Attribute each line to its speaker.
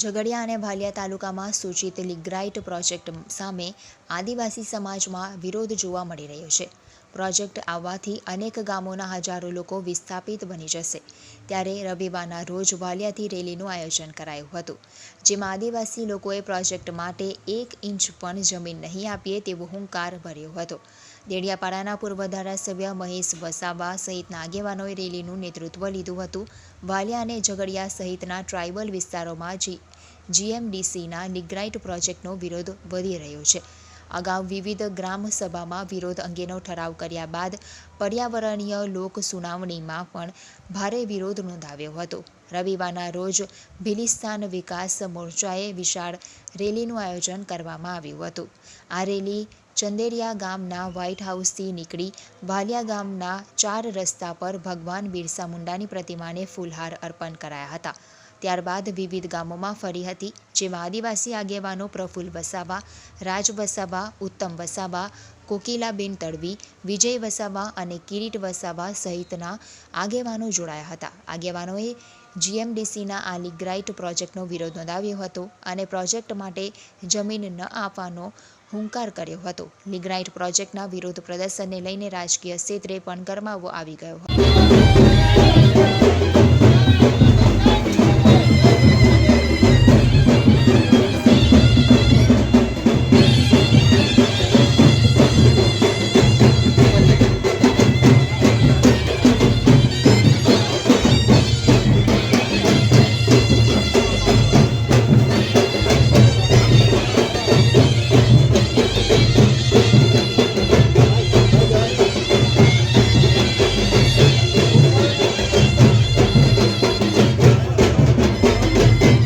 Speaker 1: ઝઘડિયા અને ભાલિયા તાલુકામાં સૂચિત લિગ્રાઇટ પ્રોજેક્ટ સામે આદિવાસી સમાજમાં વિરોધ જોવા મળી રહ્યો છે. પ્રોજેક્ટ આવવાથી અનેક ગામોના હજારો લોકો વિસ્થાપિત બની જશે. ત્યારે રવિવારના રોજ ભાલિયાથી રેલીનું આયોજન કરાયું હતું, જેમાં આદિવાસી લોકોએ પ્રોજેક્ટ માટે 1 ઇંચ પણ જમીન નહીં આપીએ તેવો હુંકાર ભર્યો હતો. દેડિયાપાડાના પૂર્વ ધારાસભ્ય મહેશ વસાવા સહિતના આગેવાનોએ રેલીનું નેતૃત્વ લીધું હતું. ભાલિયા અને ઝઘડિયા સહિતના ટ્રાઇબલ વિસ્તારોમાં જીએમડીસીના લિગ્રાઇટ પ્રોજેક્ટનો વિરોધ વધી રહ્યો છે. અગાઉ વિવિધ ગ્રામસભામાં વિરોધ અંગેનો ઠરાવ કર્યા બાદ પર્યાવરણીય લોક સુનાવણીમાં પણ ભારે વિરોધ નોંધાવ્યો હતો. રવિવારના રોજ ભીલિસ્તાન વિકાસ મોરચાએ વિશાળ રેલીનું આયોજન કરવામાં આવ્યું હતું. આ રેલી ચંદેરિયા ગામના વ્હાઇટ હાઉસથી નીકળી ભાલિયા ગામના 4 રસ્તા પર ભગવાન બિરસા મુંડાની પ્રતિમાને ફૂલહાર અર્પણ કરાયા હતા. ત્યારબાદ વિવિધ ગામોમાં ફરી હતી, જેમાં આદિવાસી આગેવાનો પ્રફુલ્લ વસાવા, રાજ વસાવા, ઉત્તમ વસાવા, કોકિલાબેન તડવી, વિજય વસાવા અને કિરીટ વસાવા સહિતના આગેવાનો જોડાયા હતા. આગેવાનોએ જીએમડીસીના આ લિગ્રાઇટ પ્રોજેક્ટનો વિરોધ નોંધાવ્યો હતો અને પ્રોજેક્ટ માટે જમીન ન આપવાનો હુંકાર કર્યો હતો. લિગ્રાઇટ પ્રોજેક્ટના વિરોધ પ્રદર્શનને લઈને રાજકીય ક્ષેત્રે પણ ગરમાવો આવી ગયો હતો.